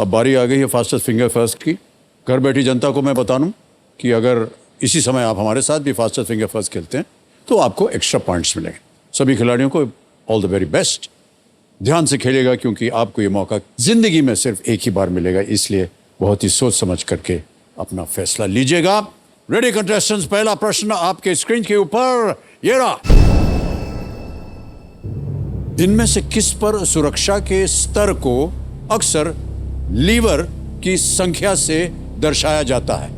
अब बारी आ गई है फास्टेस्ट फिंगर फर्स्ट की। घर बैठी जनता को मैं बता दूं कि अगर इसी समय आप हमारे साथ भी फास्टेस्ट फिंगर फर्स्ट खेलते हैं तो आपको एक्स्ट्रा पॉइंट्स मिलेंगे। सभी खिलाड़ियों को ऑल द वेरी बेस्ट। ध्यान से खेलेगा क्योंकि आपको ये मौका जिंदगी में सिर्फ एक ही बार मिलेगा, इसलिए बहुत ही सोच समझ करके अपना फैसला लीजिएगा। रेडी कंटेस्टेंट्स, पहला प्रश्न आपके स्क्रीन के ऊपर ये रहा। इनमें से किस पर सुरक्षा के स्तर को अक्सर लीवर की संख्या से दर्शाया जाता है?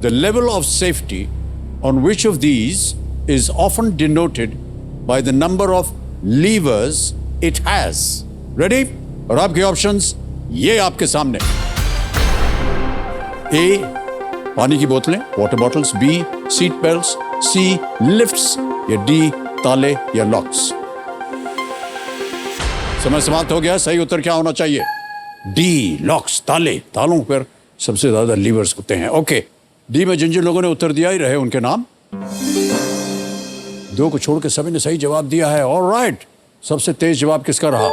The level of safety on which of these is often denoted by the number of levers it has. Ready? और आपके ऑप्शंस ये आपके सामने। ए, पानी की बोतलें, water bottles. B, seat belts. C, lifts. या डी, ताले या लॉक्स। समय समाप्त हो गया। सही उत्तर क्या होना चाहिए? डी, लॉक्स, ताले। तालों पर सबसे ज्यादा लीवर्स होते हैं। ओके, डी में जिन जिन लोगों ने उत्तर दिया ही रहे उनके नाम। दो को छोड़ के सभी ने सही जवाब दिया है। ऑलराइट, सबसे तेज जवाब किसका रहा?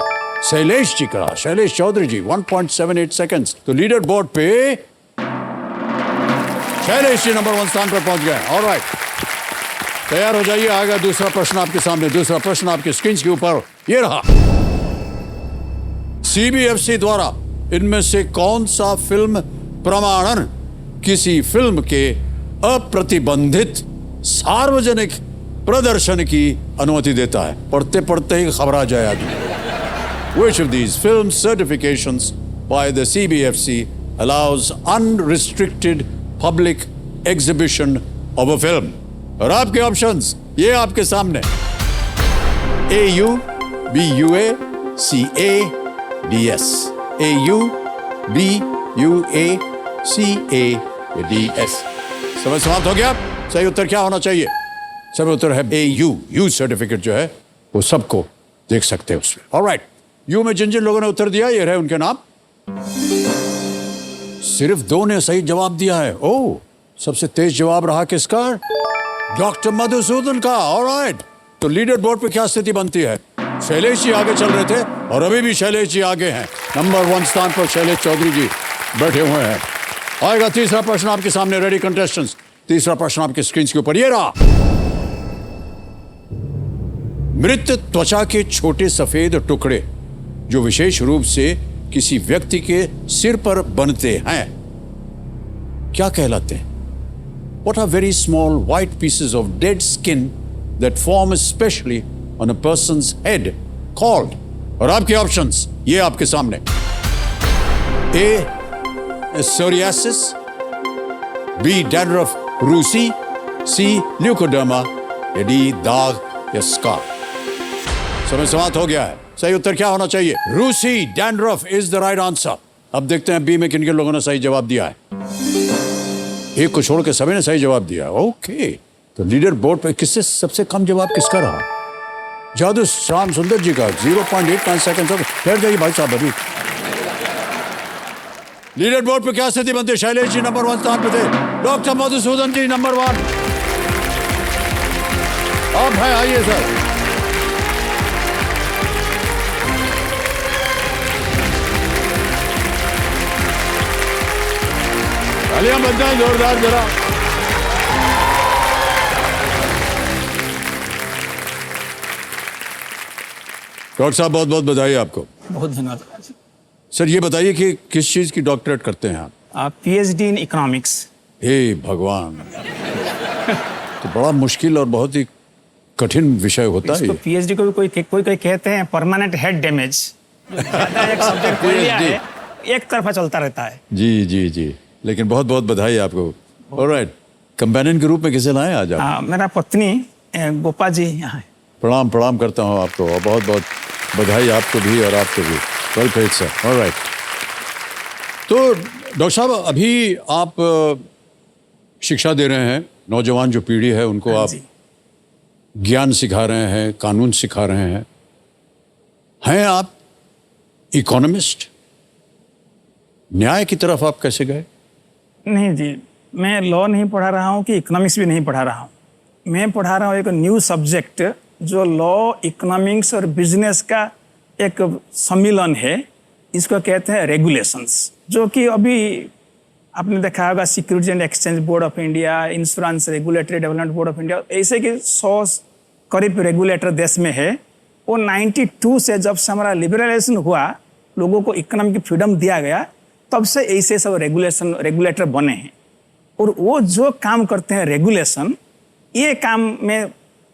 शैलेश जी का। शैलेश चौधरी जी 1.78 सेकंड्स। तो लीडर बोर्ड पे शैलेश जी नंबर 1 स्थान पर पहुंच गए। ऑलराइट, तैयार हो जाइए, आएगा दूसरा प्रश्न आपके सामने। दूसरा प्रश्न आपके स्क्रीन के ऊपर ये रहा। सीबीएफसी द्वारा इनमें से कौन सा फिल्म प्रमाणन किसी फिल्म के अप्रतिबंधित सार्वजनिक प्रदर्शन की अनुमति देता है? पढ़ते पढ़ते ही खबर आ जाए आदमी। Which of these film certifications by the CBFC allows unrestricted public exhibition of a film? और आपके ऑप्शंस ये आपके सामने। AU, BUA, CA, DS। AU, BUA, CA, DS। समय समाप्त हो गया। सही उत्तर क्या होना चाहिए? सही उत्तर है AU। यू सर्टिफिकेट जो है वो सबको देख सकते हैं उसमें। ऑलराइट, यू में जिन जिन लोगों ने उत्तर दिया ये रहे उनके नाम। सिर्फ दो ने सही जवाब दिया है। ओह, सबसे तेज जवाब रहा किसका? डॉक्टर मधुसूदन का। ऑलराइट, तो लीडर बोर्ड पे क्या स्थिति बनती है? शैलेश जी आगे चल रहे थे और अभी भी शैलेश जी आगे हैं। नंबर 1 स्थान पर शैलेश चौधरी जी बैठे हुए हैं। आएगा तीसरा प्रश्न आपके सामने। रेडी कंटेस्टेंट्स, तीसरा प्रश्न आपके स्क्रीन के ऊपर ये रहा। मृत त्वचा के छोटे सफेद टुकड़े जो विशेष रूप से किसी व्यक्ति के सिर पर बनते हैं क्या कहलाते हैं? What are very small white pieces of dead skin that form especially on a person's head called? और आपके ऑप्शंस ये आपके सामने। A, psoriasis। B, dandruff ruci। C, leukoderma। या D, दाग या स्कार। समय समाप्त हो गया है। सही उत्तर क्या होना चाहिए? रूसी dandruff is the right answer. अब देखते हैं बी में किन किन लोगों ने सही जवाब दिया है। एक को छोड़ के सभी ने सही जवाब दिया। ओके, तो लीडर बोर्ड पे किससे सबसे कम जवाब किसका रहा? जादू श्याम सुंदर जी का 0.89 सेकंड। ठहर जाइए भाई साहब, अभी लीडर बोर्ड पे क्या स्थिति बनती है? शैलेश जी नंबर 1 स्थान पे थे। डॉक्टर मधुसूदन जी नंबर 1। अब है, आइए सर। तालियां बज जाएं जोरदार जरा। डॉक्टर साहब बहुत बहुत बधाई आपको। बहुत धन्यवाद। सर ये बताइए कि किस चीज की डॉक्टरेट करते हैं आप? PhD in economics. हे भगवान, तो बड़ा मुश्किल और बहुत ही कठिन विषय होता है। PhD को भी कोई कहते हैं परमानेंट हेड डैमेज। एक सब्जेक्ट पढ़ लिया है, एक तरफा चलता रहता है। जी जी जी, लेकिन बहुत बहुत बधाई आपको। ऑलराइट, कंपेनियन के रूप में किसे लाए आज आप? मेरा पत्नी गोपा जी यहाँ है। प्रणाम प्रणाम करता हूँ आपको और बहुत बहुत बधाई आपको भी और आपको भी। Well played sir. ऑलराइट, तो डॉक्टर साहब अभी आप शिक्षा दे रहे हैं, नौजवान जो पीढ़ी है उनको आप ज्ञान सिखा रहे हैं, कानून सिखा रहे हैं आप इकोनॉमिस्ट? न्याय की तरफ आप कैसे गए? नहीं जी, मैं लॉ नहीं पढ़ा रहा हूँ कि इकोनॉमिक्स भी नहीं पढ़ा रहा हूँ। मैं पढ़ा रहा हूँ एक न्यू सब्जेक्ट जो लॉ, इकोनॉमिक्स और बिजनेस का एक सम्मिलन है, इसको कहते हैं रेगुलेशंस, जो कि अभी आपने देखा होगा securities and exchange board of India, insurance regulatory development board of India, ऐसे कि 100 करीब रेगुलेटर देश में है। वो 92 से जब से हमारा लिबरलाइजेशन हुआ, लोगों को इकोनॉमिक फ्रीडम दिया गया, तब से ऐसे सब रेगुलेटर बने हैं। और वो जो काम करते हैं रेगुलेशन, ये काम में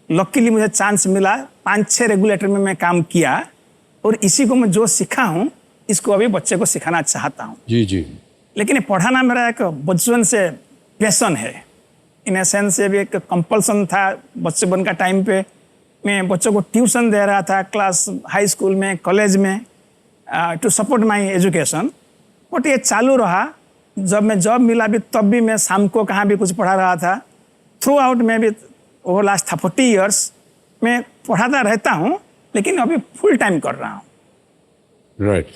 लकीली मुझे चांस मिला, 5-6 रेगुलेटर में मैं काम किया, और इसी को मैं जो सीखा हूँ इसको अभी बच्चे को सिखाना चाहता हूँ। जी जी। लेकिन पढ़ाना मेरा एक बचपन से पैशन है, इन ए सेंस ये भी एक कंपल्सन था। बचपन का टाइम पे मैं बच्चों को ट्यूशन दे रहा था, क्लास हाई स्कूल में, कॉलेज में, to support my education. But ये चालू रहा, जब मैं जॉब मिला भी तब भी मैं शाम को कहाँ भी कुछ पढ़ा रहा था। थ्रू आउट में भी ओवर लास्ट 40 ईयर्स मैं पढ़ाता रहता हूँ, लेकिन अभी फुल टाइम कर रहा हूँ। राइट।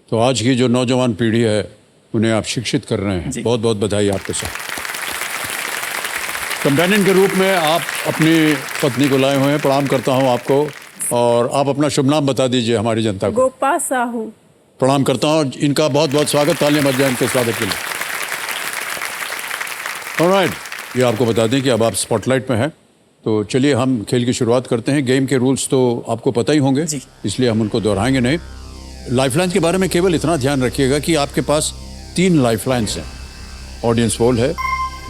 तो आज की जो नौजवान पीढ़ी है उन्हें आप शिक्षित कर रहे हैं, बहुत बहुत बधाई आपके साथ। कंपेनियन के रूप में आप अपनी पत्नी को लाए हुए हैं, प्रणाम करता हूं आपको, और आप अपना शुभ नाम बता दीजिए हमारी जनता को। गोपा साहू। प्रणाम करता हूं, इनका बहुत बहुत स्वागत, तालियां बज जाएं इनके स्वागत के लिए। ऑलराइट, ये आपको बता दें कि अब आप स्पॉटलाइट में हैं, तो चलिए हम खेल की शुरुआत करते हैं। गेम के रूल्स तो आपको पता ही होंगे, इसलिए हम उनको दोहराएंगे नहीं। लाइफलाइन के बारे में केवल इतना ध्यान रखिएगा कि आपके पास 3 लाइफलाइंस हैं। ऑडियंस पोल है,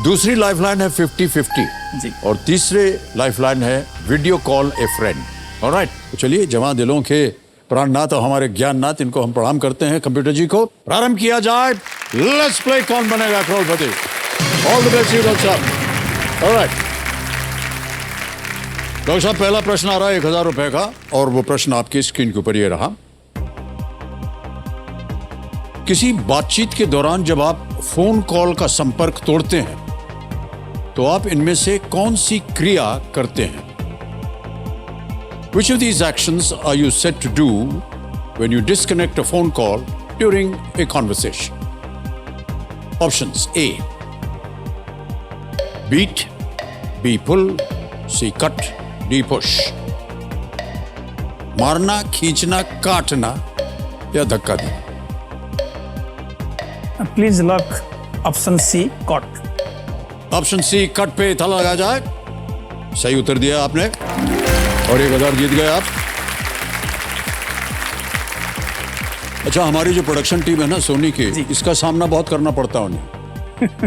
दूसरी लाइफलाइन है 50-50, और तीसरे लाइफलाइन है वीडियो कॉल ए फ्रेंड। ऑलराइट, तो चलिए जवां दिलों के प्राणनाथ और हमारे ज्ञाननाथ, इनको हम प्रणाम करते हैं। कंप्यूटर जी को प्रारंभ किया जाए। लेट्स प्ले कौन बनेगा करोड़पति। ऑल द बेस्ट डॉक्टर साहब। ऑलराइट डॉक्टर साहब, पहला प्रश्न आ रहा है 1000 रुपए का, और वो प्रश्न आपकी स्क्रीन के ऊपर ये रहा। किसी बातचीत के दौरान जब आप फोन कॉल का संपर्क तोड़ते हैं तो आप इनमें से कौन सी क्रिया करते हैं? Which of these actions are you said to do when you disconnect a phone call during a conversation? Options: A, beat, B, pull, C, cut, D, push. मारना, खींचना, काटना या धक्का देना। Please lock option C, cut. Option C, cut पे ताला लगा जाए। सही उत्तर दिया आपने, और 1000 जीत गए आप। अच्छा, हमारी जो प्रोडक्शन टीम है ना सोनी की, इसका सामना बहुत करना पड़ता है उन्हें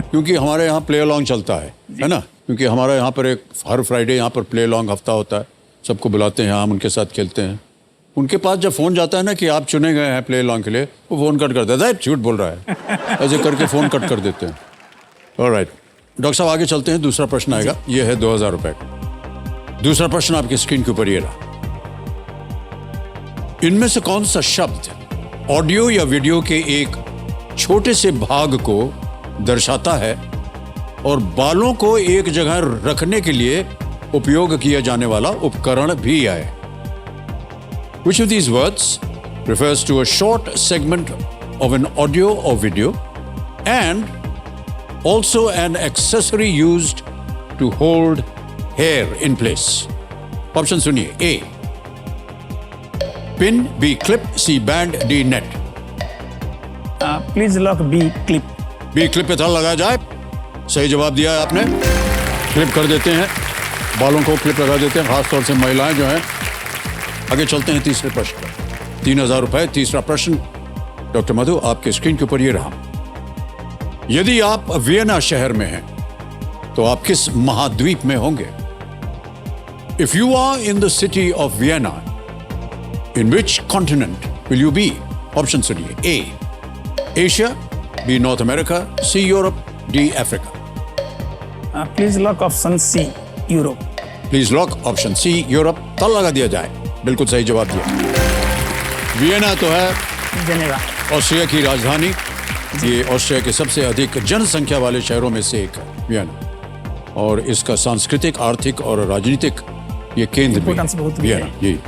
क्योंकि हमारे यहाँ प्ले अलॉन्ग चलता है ना, क्योंकि हमारे यहाँ पर हर फ्राइडे यहाँ पर प्ले अलॉन्ग हफ्ता होता है, सबको बुलाते हैं, हम उनके साथ खेलते हैं। उनके पास जब फोन जाता है ना कि आप चुने गए हैं प्ले अलॉन्ग के लिए, वो फोन कट कर देता है, झूठ बोल रहा है, ऐसे करके फोन कट कर देते हैं। ऑलराइट डॉक्टर साहब, आगे चलते हैं। दूसरा प्रश्न आएगा, ये है 2000 रुपए का। दूसरा प्रश्न आपकी स्क्रीन के ऊपर ये रहा। इनमें से कौन सा शब्द ऑडियो या वीडियो के एक छोटे से भाग को दर्शाता है और बालों को एक जगह रखने के लिए उपयोग किया जाने वाला उपकरण भी है? Which of these words refers to a short segment of an audio or video and also an accessory used to hold hair in place? Option सुनिए। A, pin, B, clip, C, band, D, net. Please lock B, clip. B, clip पे ताला लगाया जाए। सही जवाब दिया है आपने, क्लिप कर देते हैं, बालों को क्लिप लगा देते हैं, खासतौर से महिलाएं जो हैं। आगे चलते हैं तीसरे प्रश्न पर। 3000 रुपए। तीसरा प्रश्न डॉक्टर मधु, आपके स्क्रीन के ऊपर ये रहा। यदि आप वियना शहर में हैं तो आप किस महाद्वीप में होंगे? If you are in the city of Vienna, in which continent will you be? Option सुनिए। A, Asia, B, North America, C, Europe, D, Africa. Please lock option C, Europe. Please lock option C, Europe. ताला लगा दिया जाए। बिल्कुल सही जवाब दिया। Vienna तो है जेनेवा, ऑस्ट्रिया की राजधानी। ये ऑस्ट्रिया के सबसे अधिक जनसंख्या वाले शहरों में से एक है वियना, और इसका सांस्कृतिक, आर्थिक और राजनीतिक ये केंद्र भी है वियना। ये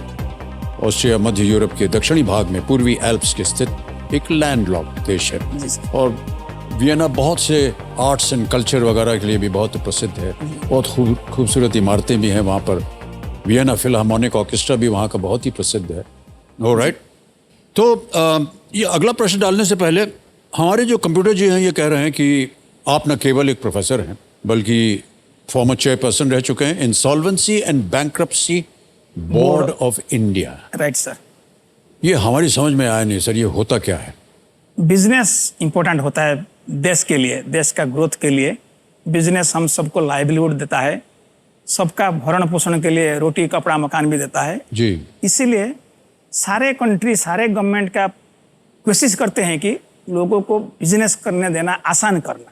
ऑस्ट्रिया मध्य यूरोप के दक्षिणी भाग में पूर्वी एल्प्स के स्थित एक लैंडलॉक्ड देश है, और वियना बहुत से आर्ट्स एंड कल्चर वगैरह के लिए भी बहुत प्रसिद्ध है। बहुत खूबसूरत इमारतें भी हैं वहाँ पर। वियना फिलहार्मोनिक ऑर्केस्ट्रा भी वहाँ का बहुत ही प्रसिद्ध है। ऑलराइट, तो ये अगला प्रश्न डालने से पहले हमारे जो कंप्यूटर जी हैं ये कह रहे हैं कि आप न केवल एक प्रोफेसर हैं बल्कि फॉर्मर चेयरपर्सन रह चुके हैं insolvency and bankruptcy board of India. Right sir. ये हमारी समझ में आया नहीं सर, ये होता क्या है? बिजनेस इंपॉर्टेंट होता है देश के लिए, देश का ग्रोथ के लिए। बिजनेस हम सबको लाइवलीहुड देता है, सबका भरण पोषण के लिए रोटी कपड़ा मकान भी देता है जी। इसीलिए सारे कंट्री सारे गवर्नमेंट का कोशिश करते हैं कि लोगों को बिजनेस करने देना, आसान करना।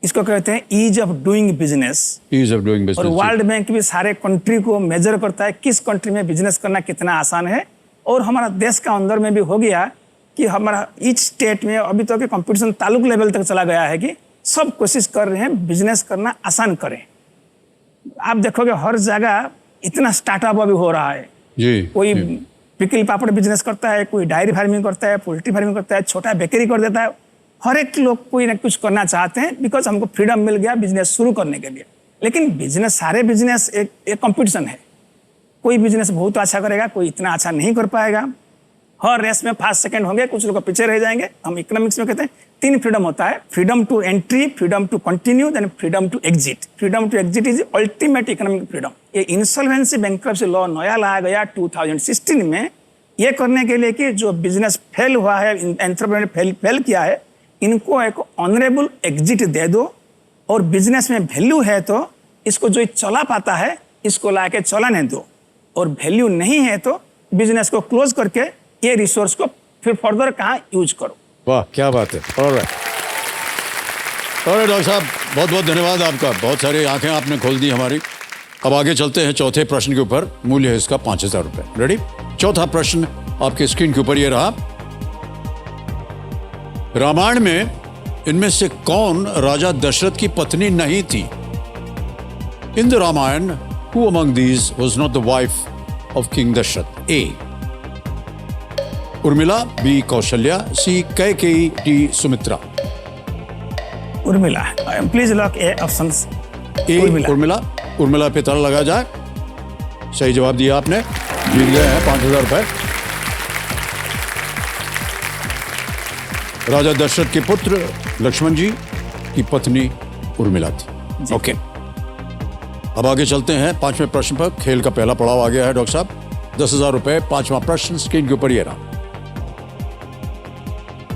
इसको कहते हैं ease of doing business. Ease of doing और बिजनेस। वर्ल्ड बैंक भी सारे कंट्री को मेजर करता है किस कंट्री में बिजनेस करना कितना आसान है। और हमारा देश का अंदर में भी हो गया कि हमारा ईच स्टेट में अभी तो कंपटीशन तालुक लेवल तक चला गया है कि सब कोशिश कर रहे हैं बिजनेस करना आसान करें। आप देखोगे हर जगह इतना स्टार्टअप अभी हो रहा है। जी। कोई पिकल पापड़ बिजनेस करता है, कोई डायरी फार्मिंग करता है, पोल्ट्री फार्मिंग करता है, छोटा बेकरी कर देता है। हर एक लोग कोई ना कुछ करना चाहते हैं बिकॉज हमको फ्रीडम मिल गया बिजनेस शुरू करने के लिए। लेकिन बिजनेस, सारे बिजनेस एक कंपटीशन है। कोई बिजनेस बहुत अच्छा करेगा, कोई इतना अच्छा नहीं कर पाएगा। हर रेस में फर्स्ट सेकंड होंगे, कुछ लोग पीछे रह जाएंगे। हम इकोनॉमिक्स में कहते हैं 3 फ्रीडम होता है, freedom to entry, freedom to continue, then freedom to exit. Freedom to exit is ultimate economic freedom. ये इंसॉल्वेंसी बैंक्रप्सी लॉ नया लाया गया 2016 में, ये करने के लिए कि जो बिजनेस फेल हुआ है, एंटरप्रेन्योर फेल किया है, इनको एक ऑनरेबल एग्जिट दे दो। और बिजनेस में वैल्यू है तो इसको जो चला पाता है इसको ला के चलाने दो, और वैल्यू नहीं है तो बिजनेस को क्लोज करके ये रिसोर्स को फिर फर्दर कहाँ यूज करो। वाह क्या बात है। ऑलराइट डॉक्टर साहब, बहुत बहुत धन्यवाद आपका। बहुत सारी आंखें आपने खोल दी हमारी। अब आगे चलते हैं चौथे प्रश्न के ऊपर। मूल्य है इसका 5000 रुपये। रेडी? चौथा प्रश्न आपके स्क्रीन के ऊपर ये रहा। रामायण में इनमें से कौन राजा दशरथ की पत्नी नहीं थी? In the Ramayana who among these was not the wife of king Dasharatha? A Urmila, B Kaushalya, C Kaikeyi, D Sumitra. Urmila. Please lock A options. A Urmila. Urmila पे ताला लगा जाए। सही जवाब दिया आपने, जीत गए हैं 5000 रुपए। राजा दशरथ के पुत्र लक्ष्मण जी की पत्नी उर्मिला थी। ओके, अब आगे चलते हैं 5वें प्रश्न पर। खेल का पहला पड़ाव आ गया है डॉक्टर साहब। 10,000 रुपए। 5वां प्रश्न स्क्रीन के ऊपर ये रहा।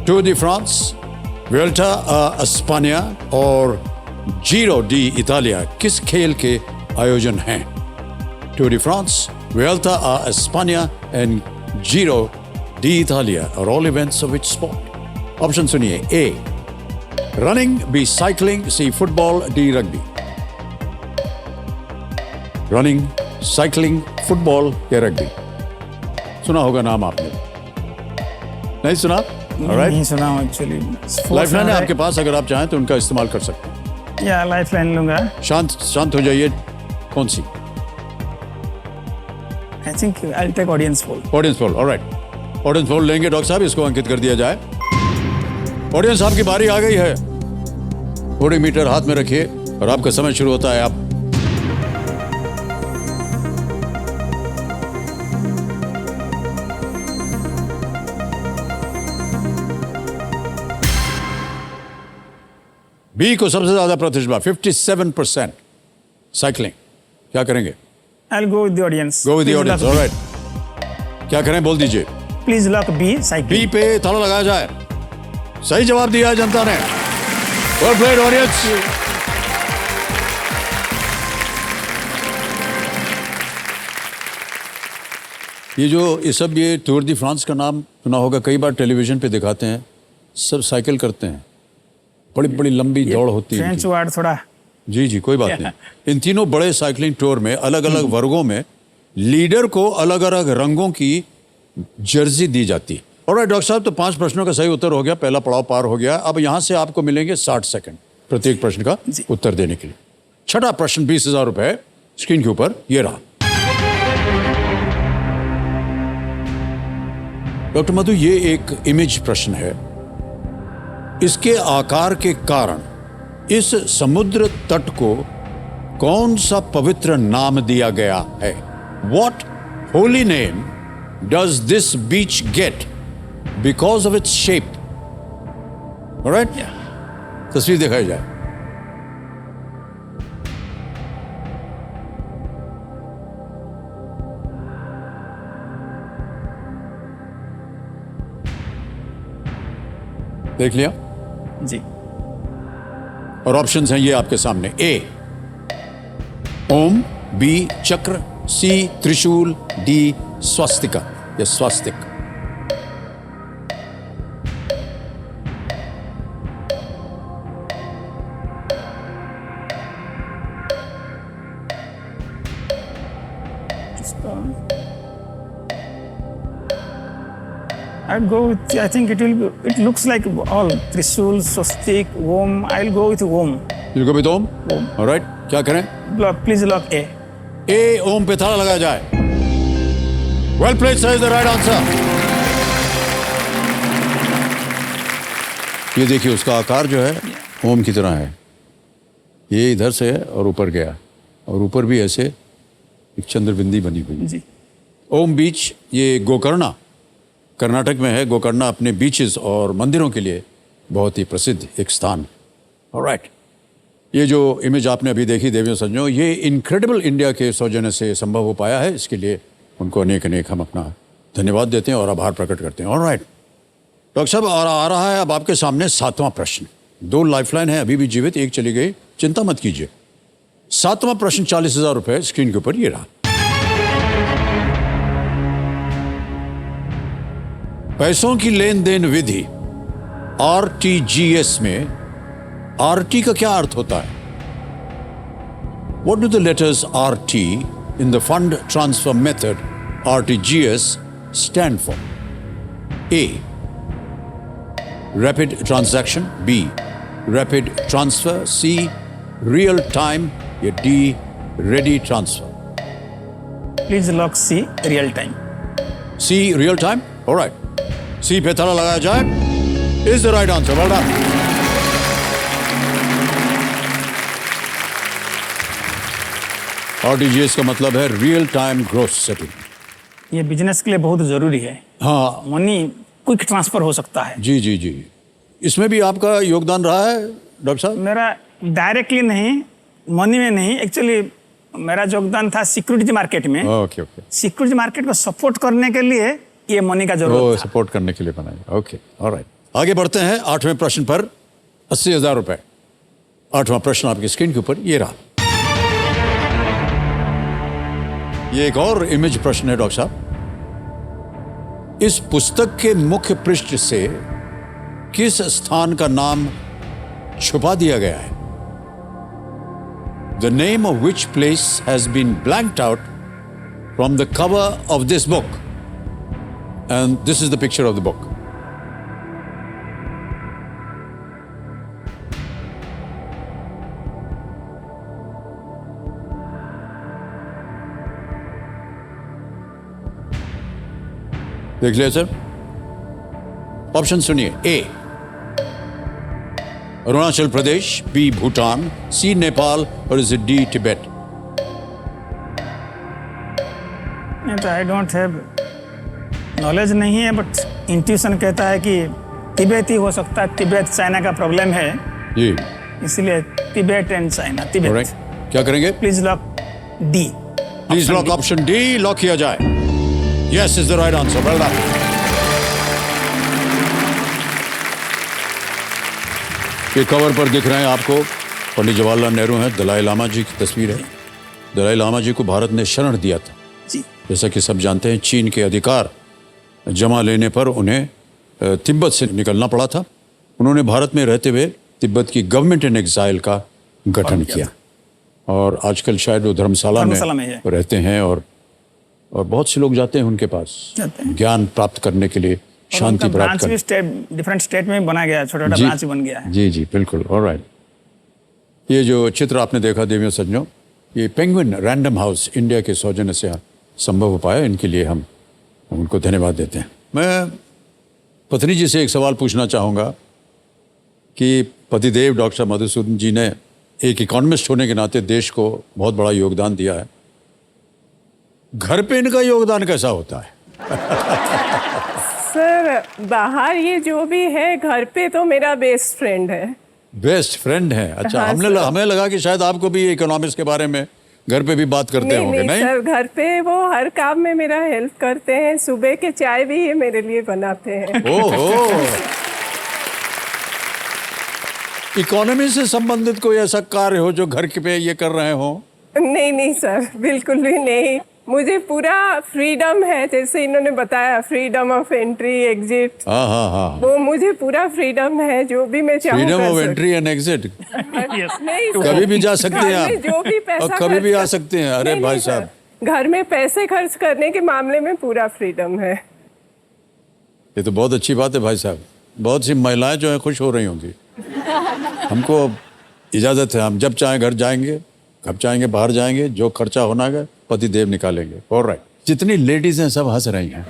Tour de France, Vuelta a Espana और जीरो डी इतालिया किस खेल के आयोजन हैं? Tour de France, Vuelta a Espana and Giro di Italia are all events of which sport? Option सुनिए। A running, B cycling, C football, D rugby. Running, cycling, football या rugby? सुना होगा नाम आपने, नहीं सुना? नहीं सुना एक्चुअली। लाइफलाइन है आपके पास, अगर आप चाहें तो उनका इस्तेमाल कर सकते हैं। या लाइफलाइन लूंगा। शांत हो जाइए। कौन सी? I think I will take audience poll. Audience poll. Alright, audience poll लेंगे डॉक्टर साहब। इसको अंकित कर दिया जाए। ऑडियंस आपकी बारी आ गई है। थोड़ी मीटर हाथ में रखिए और आपका समय शुरू होता है। आप बी को सबसे ज्यादा प्रतिशत 57% साइकिलिंग। क्या करेंगे? I will go with the audience. Go with the audience. Alright, क्या करें बोल दीजिए। Please lock B cycle. B पे ताला लगाया जाए। सही जवाब दिया है जनता ने। Well played audience. ये टूर दी फ्रांस का नाम सुना होगा, कई बार टेलीविजन पे दिखाते हैं। सब साइकिल करते हैं, बड़ी बड़ी लंबी दौड़ होती है। फ्रेंच वर्ड थोड़ा। जी, कोई बात नहीं। इन तीनों बड़े साइकिलिंग टूर में अलग अलग वर्गों में लीडर को अलग अलग रंगों की जर्सी दी जाती है। ऑलराइट डॉक्टर साहब, तो 5 प्रश्नों का सही उत्तर हो गया, पहला पड़ाव पार हो गया। अब यहां से आपको मिलेंगे 60 सेकंड प्रत्येक प्रश्न का उत्तर देने के लिए। छठा प्रश्न 20,000 रुपए स्क्रीन के ऊपर ये रहा। डॉक्टर मधु, ये एक इमेज प्रश्न है। इसके आकार के कारण इस समुद्र तट को कौन सा पवित्र नाम दिया गया है? What holy name does this beach get because of its shape. Alright, तस्वीर दिखाई जाए। देख लिया? जी। और ऑप्शंस हैं ये आपके सामने। ए ओम, बी चक्र, सी त्रिशूल, डी स्वस्तिका या स्वस्तिक। I'd go with, I think it looks like all Trishul, Swastik, Om. I'll go with Om. You go with Om? Alright, क्या करें? Please lock A. ए ओम पे ताला लगाया जाए। Well played sir, is the right answer. ये देखिए, उसका आकार जो है ओम की तरह है। ये इधर से है और ऊपर गया, और ऊपर भी ऐसे एक चंद्रबिंदी बनी हुई है। जी। ओम बीच, ये गोकर्णा कर्नाटक में है। गोकर्णा अपने बीचेस और मंदिरों के लिए बहुत ही प्रसिद्ध एक स्थान। ऑलराइट, ये जो इमेज आपने अभी देखी देवियों सज्जनों, ये इनक्रेडिबल इंडिया के सौजन्य से संभव हो पाया है। इसके लिए उनको अनेक अनेक हम अपना धन्यवाद देते हैं और आभार प्रकट करते हैं। ऑलराइट डॉक्टर साहब, और आ रहा है अब आपके सामने 7वां प्रश्न। 2 लाइफलाइन है अभी भी जीवित, एक चली गई, चिंता मत कीजिए। 7वां प्रश्न 40,000 रुपए स्क्रीन के ऊपर ये रहा। पैसों की लेन देन विधि RTGS में RT का क्या अर्थ होता है? What do the letters RT in the fund transfer method RTGS stand for? A. Rapid transaction. B. Rapid transfer. C. Real time. या D. Ready transfer. Please lock C, real time. C. Real time. All right. C पे ताला लगाया जाए। Is the right answer. Well done. RTGS का मतलब है real time gross setting. ये business के लिए बहुत जरूरी है। हाँ मनी क्विक ट्रांसफर हो सकता है। जी जी जी, इसमें भी आपका योगदान रहा है डॉक्टर साहब? मेरा डायरेक्टली नहीं, मनी में नहीं, एक्चुअली मेरा योगदान था सिक्योरिटी मार्केट में। ओके ओके, सिक्योरिटी मार्केट को सपोर्ट करने के लिए ये मनी का जरूरत था। सपोर्ट करने के लिए बनाया। ओके ऑलराइट, आगे बढ़ते हैं 8वें प्रश्न पर। 80,000 रुपए। 8वां प्रश्न आपकी स्क्रीन के ऊपर ये रहा। ये एक और इमेज प्रश्न है डॉक्टर साहब। इस पुस्तक के मुख्य पृष्ठ से किस स्थान का नाम छुपा दिया गया है? The name of which place has been blanked out from the cover of this book. And this is the picture of the book. देख लिया सर? ऑप्शन सुनिए। ए अरुणाचल प्रदेश, बी भूटान, सी नेपाल और is D Tibet? I don't have knowledge नहीं है, but intuition कहता है कि तिब्बत ही हो सकता है। तिब्बत चाइना का प्रॉब्लम है जी, इसलिए Tibet and China. Tibet. Alright, क्या करेंगे? Please lock D. Please lock option D lock किया जाए। Yes is the right answer. Well done. ये कवर पर दिख रहे हैं आपको पंडित जवाहरलाल नेहरू हैं, दलाई लामा जी की तस्वीर है। दलाई लामा जी को भारत ने शरण दिया था। जी। जैसा कि सब जानते हैं, चीन के अधिकार जमा लेने पर उन्हें तिब्बत से निकलना पड़ा था। उन्होंने भारत में रहते हुए तिब्बत की गवर्नमेंट इन एग्जाइल का गठन किया और आजकल शायद वो धर्मशाला में रहते हैं और बहुत से लोग जाते हैं उनके पास ज्ञान प्राप्त करने के लिए, शांति प्राप्त करने। डिफरेंट स्टेट में बना गया, छोटा-छोटा ब्रांच बन गया है। जी जी बिल्कुल। ऑलराइट, ये जो चित्र आपने देखा देवियों सज्जनों, ये पेंगुइन रैंडम हाउस इंडिया के सौजन्य से संभव हो पाया। इनके लिए हम उनको धन्यवाद देते हैं। मैं पत्नी जी से एक सवाल पूछना चाहूँगा कि पतिदेव डॉक्टर मधुसूदन जी ने एक इकोनॉमिस्ट होने के नाते देश को बहुत बड़ा योगदान दिया है। घर पे इनका योगदान कैसा होता है? सर बाहर ये जो भी है, घर पे तो मेरा बेस्ट फ्रेंड है। बेस्ट फ्रेंड है, अच्छा। हाँ, हमने सर। हमें लगा कि शायद आपको भी इकोनॉमिक्स के बारे में घर पे भी बात करते नहीं होंगे। नहीं सर, घर पे वो हर काम में मेरा हेल्प करते हैं। सुबह के चाय भी ये मेरे लिए बनाते हैं। ओहो, इकोनॉमी से संबंधित कोई ऐसा कार्य हो जो घर के पे ये कर रहे हो? नहीं नहीं सर, बिल्कुल भी नहीं। मुझे पूरा फ्रीडम है, जैसे इन्होंने बताया, फ्रीडम ऑफ एंट्री एग्जिट। हाँ हाँ हाँ, वो मुझे पूरा फ्रीडम है, जो भी मैं चाहूँ फ्रीडम कर ऑफ सकती एंट्री एंड एग्जिट। नहीं सर, कभी भी जा सकते हैं घर में आप, जो भी पैसा और कभी भी खर्च आ कर- सकते हैं। अरे नहीं, भाई नहीं सर, साहब, घर में पैसे खर्च करने के मामले में पूरा फ्रीडम है। ये तो बहुत अच्छी बात है भाई साहब। बहुत सी महिलाएं जो है खुश हो रही होंगी। हमको इजाजत है, हम जब चाहें घर जाएंगे, कब चाहेंगे बाहर जाएंगे, जो खर्चा होना है पति देव निकालेंगे। ऑलराइट, जितनी लेडीज हैं सब हंस रही हैं।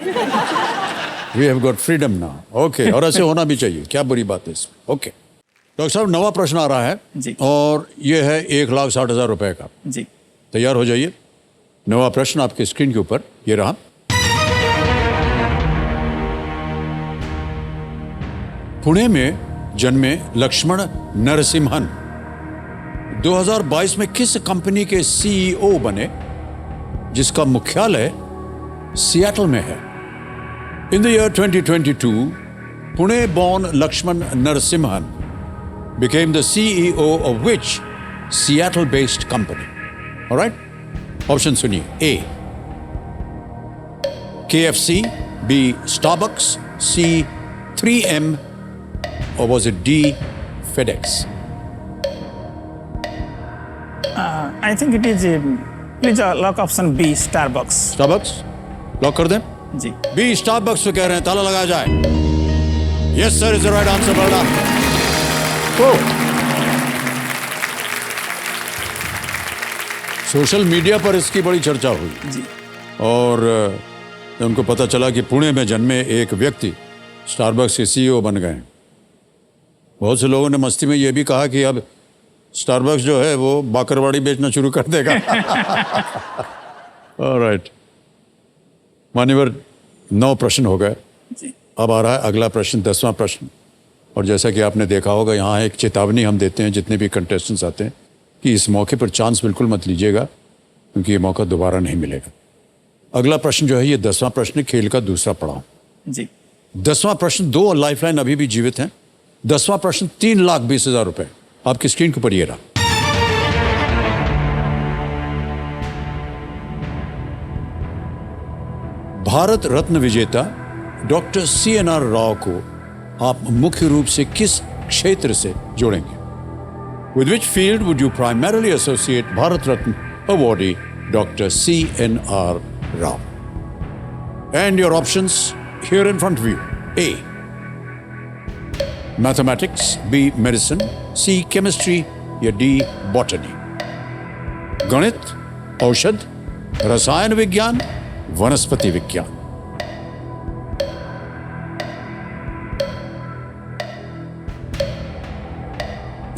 We have got freedom now. Okay, और ऐसे होना भी चाहिए, क्या बुरी बात है इसमें। ओके डॉक्टर साहब, नवा प्रश्न आ रहा है जी। और ये है 1,60,000 रुपए का। जी। तैयार हो जाइए। नवा प्रश्न आपके स्क्रीन के ऊपर ये रहा। पुणे में जन्मे लक्ष्मण नरसिम्हन 2022 में किस कंपनी के सीईओ बने जिसका मुख्यालय सियाटल में है? In the year 2022, Pune born Lakshman Narasimhan became the CEO of which Seattle-based company? All right? Option सुनिए। A. KFC, B. Starbucks, C. 3M, or was it D. FedEx? I think it is please lock option B, Starbucks. Starbucks? Lock कर दें? जी। B. Starbucks पे कह रहे हैं, ताला लगाया जाए। Yes sir, is the right answer, well done. Social media पर इसकी बड़ी चर्चा हुई जी। और जब उनको पता चला कि पुणे में जन्मे एक व्यक्ति स्टारबक्स के सीईओ बन गए। बहुत से लोगों ने मस्ती में यह भी कहा कि अब स्टारबक्स जो है वो बाकरवाड़ी बेचना शुरू कर देगा। ऑलराइट, मान्यवर 9 प्रश्न हो गए। जी। अब आ रहा है अगला प्रश्न, 10वां प्रश्न। और जैसा कि आपने देखा होगा, यहाँ एक चेतावनी हम देते हैं जितने भी कंटेस्टेंट्स आते हैं कि इस मौके पर चांस बिल्कुल मत लीजिएगा, क्योंकि ये मौका दोबारा नहीं मिलेगा। अगला प्रश्न जो है ये 10वां प्रश्न, खेल का दूसरा पड़ाव। जी। 10वां प्रश्न, 2 लाइफलाइन अभी भी जीवित हैं। 10वां प्रश्न 3,20,000 रुपए आपकी स्क्रीन के ऊपर ये रहा। भारत रत्न विजेता डॉक्टर CNR राव को आप मुख्य रूप से किस क्षेत्र से जोड़ेंगे? With which field would you primarily associate Bharat Ratna awardee Dr. CNR Rao? And your options here in front of you. A. Mathematics, B. Medicine, C. Chemistry, या D. Botany. गणित, औषध, रसायन विज्ञान, वनस्पति विज्ञान।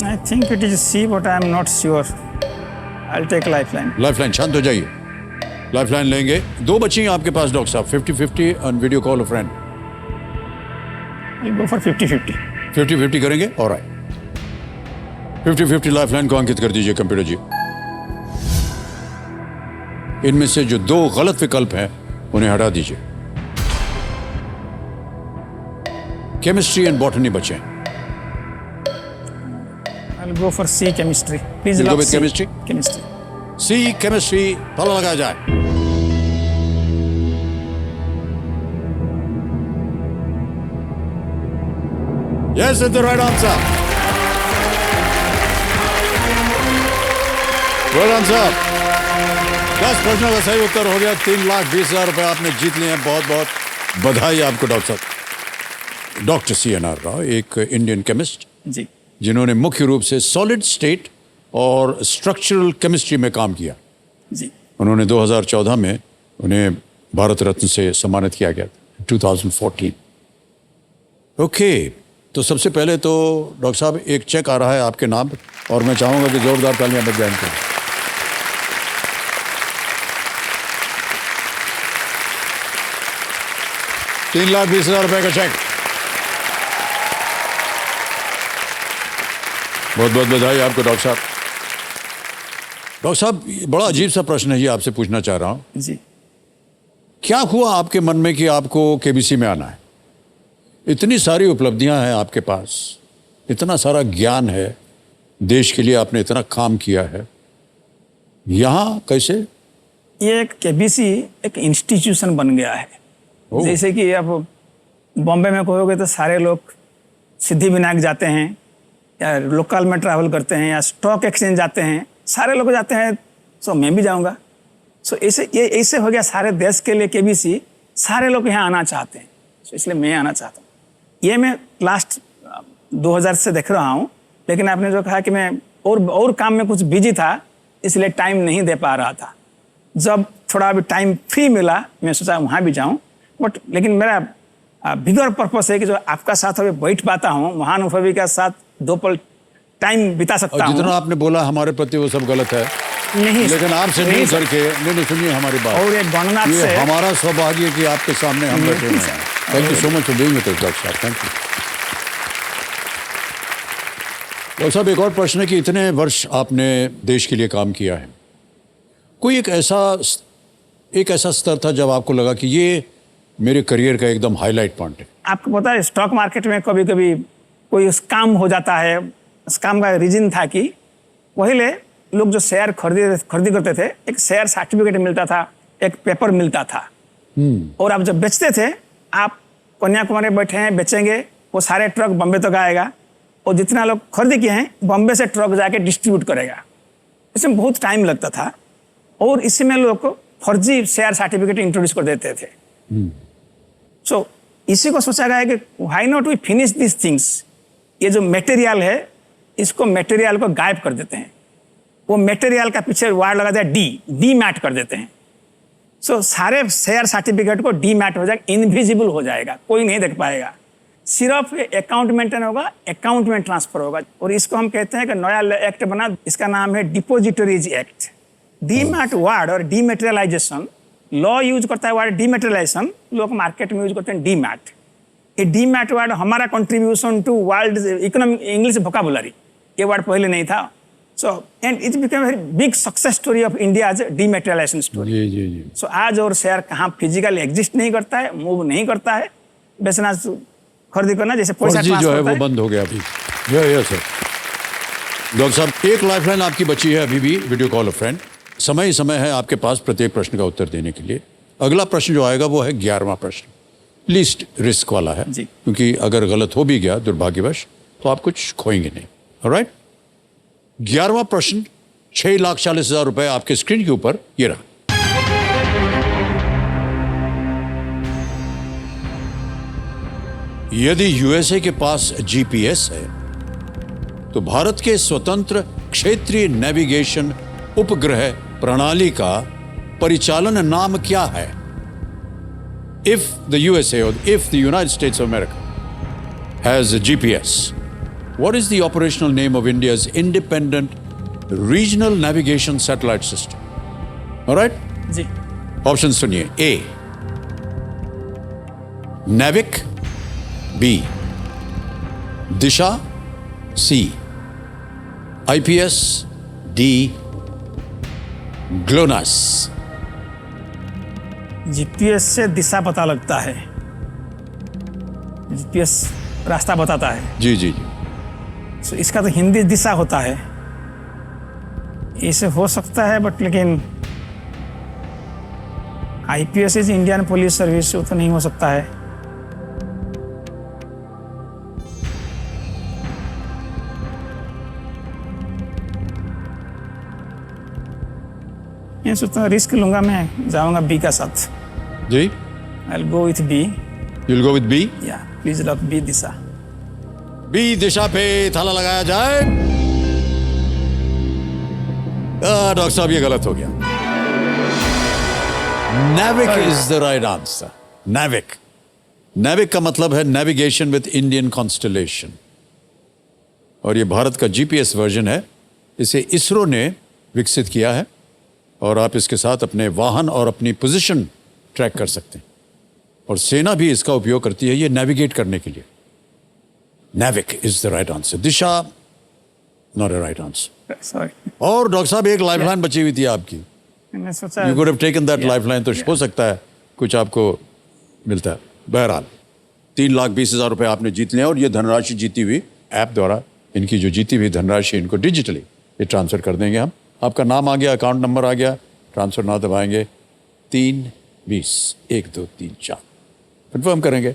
I think it is C, but I am not sure. I'll take lifeline. Lifeline, शांत हो जाइए। लाइफलाइन लेंगे। 2 बची हैं आपके पास डॉक्टर साहब, 50-50 on video call a friend. I'll go for 50-50. 50-50 करेंगे? ऑलराइट, 50-50 लाइफलाइन को अंकित कर दीजिए कंप्यूटर जी। इनमें से जो 2 गलत विकल्प हैं उन्हें हटा दीजिए। केमिस्ट्री एंड बॉटनी बचे हैं। I'll go for C, chemistry. Please You'll go lock with C. chemistry? Chemistry. C chemistry, ताला लगाया जाए। Yes, it's the right answer. Well done, sir. 10 प्रश्नों का सही उत्तर हो गया। 3,20,000 रुपए आपने जीत लिए हैं। बहुत बहुत बधाई आपको डॉक्टर साहब। डॉक्टर CNR राव एक इंडियन केमिस्ट जी। जिन्होंने मुख्य रूप से सॉलिड स्टेट और स्ट्रक्चरल केमिस्ट्री में काम किया। जी। उन्होंने 2014 में उन्हें भारत रत्न से सम्मानित किया गया, 2014। ओके, तो सबसे पहले तो डॉक्टर साहब एक चेक आ रहा है आपके नाम, और मैं चाहूंगा कि जोरदार तालियां बज जाएं इनको। 3,20,000 रुपए का चेक। बहुत बहुत बधाई आपको डॉक्टर साहब। डॉक्टर साहब, बड़ा अजीब सा प्रश्न है ये, आपसे पूछना चाह रहा हूं। जी। क्या हुआ आपके मन में कि आपको केबीसी में आना है? इतनी सारी उपलब्धियां हैं आपके पास, इतना सारा ज्ञान है, देश के लिए आपने इतना काम किया है, यहाँ कैसे? ये एक केबीसी एक इंस्टीट्यूशन बन गया है। ओह। जैसे कि आप बॉम्बे में कहोगे तो सारे लोग सिद्धिविनायक जाते हैं, या लोकल में ट्रैवल करते हैं, या स्टॉक एक्सचेंज जाते हैं, सारे लोग जाते हैं, सो मैं भी जाऊंगा। सो ऐसे हो गया सारे देश के लिए केबीसी, सारे लोग यहाँ आना चाहते हैं, सो इसलिए मैं आना चाहता हूँ। ये मैं लास्ट 2000 से देख रहा हूँ, लेकिन आपने जो कहा कि मैं और काम में कुछ बिजी था, इसलिए टाइम नहीं दे पा रहा था। जब थोड़ा भी टाइम फ्री मिला, मैं सोचा वहाँ भी जाऊँ, बट लेकिन मेरा बिगर पर्पस है कि जो आपका साथ अभी बैठ पाता हूँ, महानुभवी के साथ 2 पल टाइम बिता सकता हूँ। जितना आपने बोला हमारे प्रति वो सब गलत है, नहीं, लेकिन आपसे नहीं मिल सर। करके, नहीं सुनिए हमारी बात, और एक गणनाथ ये से हमारा सौभाग्य है कि आपके सामने हम बैठे हुए हैं। Thank you so much for being with us doctor साहब, थैंक यू। डॉक्टर साहब, एक और प्रश्न है कि इतने वर्ष आपने देश के लिए काम किया है, कोई एक ऐसा स्तर था जब आपको लगा कि ये मेरे करियर का एकदम हाईलाइट पॉइंट है? आपको पता है स्टॉक मार्केट में कभी कभी कोई स्कैम हो जाता है। स्कैम का रीजन था कि पहले लोग जो शेयर खरीदी करते थे, एक शेयर सर्टिफिकेट मिलता था, एक पेपर मिलता था, और आप जब बेचते थे, आप कन्याकुमारी बैठे हैं बेचेंगे, वो सारे ट्रक बॉम्बे तक आएगा, और जितना लोग खरीदी किए हैं बॉम्बे से ट्रक जाके डिस्ट्रीब्यूट करेगा। इसमें बहुत टाइम लगता था, और इसमें लोग को फर्जी शेयर सर्टिफिकेट इंट्रोड्यूस कर देते थे। सो इसी को सोचा गया कि why not we finish this things, ये जो मटेरियल है इसको मटेरियल को गायब कर देते हैं। वो मटेरियल का पीछे वर्ड लगा दिया डी मैट कर देते हैं। सो सारे शेयर सर्टिफिकेट को डी मैट हो जाएगा, इनविजिबल हो जाएगा, कोई नहीं देख पाएगा। सिर्फ अकाउंट मेंटेन होगा, अकाउंट में ट्रांसफर होगा, और इसको हम कहते हैं कि नया एक्ट बना, इसका नाम है डिपोजिटरीज एक्ट। डीमैट वर्ड और डीमेटेरियलाइजेशन, लॉ यूज करता है वर्ड डीमेटेरियलाइजेशन, लोग मार्केट में यूज करते हैं डीमैट। ये डीमैट वर्ड हमारा contribution to world economic English vocabulary, ये वर्ड पहले नहीं था। So and it become very big success story of India as dematerialization story. जी जी जी। सो आज और शेयर कहाँ फिजिकली एग्जिस्ट नहीं करता है, मूव नहीं करता है, बेचना खरीदी करना जैसे पैसा फर्जी जो है ट्रांसफर वो होता है। बंद हो गया अभी। Yes sir. डॉक्टर साहब, एक लाइफलाइन आपकी बची है अभी भी, वीडियो कॉल अ फ्रेंड। समय है आपके पास प्रत्येक प्रश्न का उत्तर देने के लिए। अगला प्रश्न जो आएगा वो है 11वां प्रश्न, लीस्ट रिस्क वाला है, जी। क्योंकि अगर गलत हो भी गया दुर्भाग्यवश तो आप कुछ खोएंगे नहीं। ऑलराइट, 11वां प्रश्न, 6,40,000 रुपए आपके स्क्रीन के ऊपर ये रहा। यदि यूएसए के पास जीपीएस है तो भारत के स्वतंत्र क्षेत्रीय नेविगेशन उपग्रह प्रणाली का परिचालन नाम क्या है? If the USA or if the United States of America has a GPS, what is the operational name of India's independent regional navigation satellite system? All right? Ji. Options सुनिए। A, Navic, B, Disha, C, IPS, D, GLONASS। GPS से दिशा पता लगता है, GPS रास्ता बताता है। जी जी जी। So, इसका तो हिंदी दिशा होता है, इसे हो सकता है, बट लेकिन IPS is Indian police service, वो तो नहीं हो सकता है। मैं सोचता हूँ रिस्क लूंगा, मैं जाऊंगा बी का साथ। जी, I will go with B. you'll go with B? या प्लीज लॉक बी दिशा। बी दिशा पे थाला लगाया जाए। डॉक्टर साहब ये गलत हो गया। Navic is the right answer. Navic. Navic का मतलब है नेविगेशन विद इंडियन कॉन्स्टलेशन, और ये भारत का जीपीएस वर्जन है। इसे इसरो ने विकसित किया है, और आप इसके साथ अपने वाहन और अपनी पोजीशन ट्रैक कर सकते हैं। और सेना भी इसका उपयोग करती है ये नेविगेट करने के लिए। NavIC is the right answer, Disha not a right answer. Sorry, और डॉक्टर साहब एक लाइफलाइन बची हुई थी आपकी, मैंने सोचा you could have taken that Yeah. Lifeline, तो हो सकता है कुछ आपको मिलता है। बहरहाल 3,20,000 रुपए आपने जीत लिया और ये धनराशि जीती हुई ऐप द्वारा, इनकी जो जीती हुई धनराशि इनको डिजिटली ये ट्रांसफर कर देंगे हम। आपका नाम आ गया, अकाउंट नंबर आ गया, ट्रांसफर ना दबाएंगे, 3-20-1-2-3-4 कन्फर्म करेंगे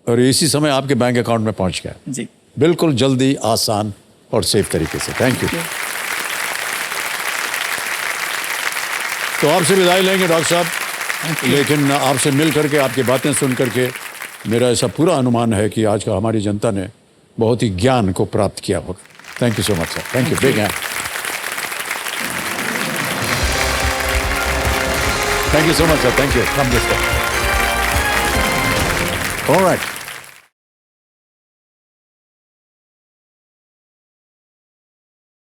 और इसी समय आपके बैंक अकाउंट में पहुंच गया। जी, बिल्कुल जल्दी, आसान और सेफ तरीके से। Thank you. तो आपसे विदाई लेंगे डॉक्टर साहब, लेकिन आपसे मिल करके, आपकी बातें सुन करके मेरा ऐसा पूरा अनुमान है कि आज का हमारी जनता ने बहुत ही ज्ञान को प्राप्त किया होगा। Thank you so much sir, thank you, big hand. Thank you so much sir, thank you, come this time. Alright.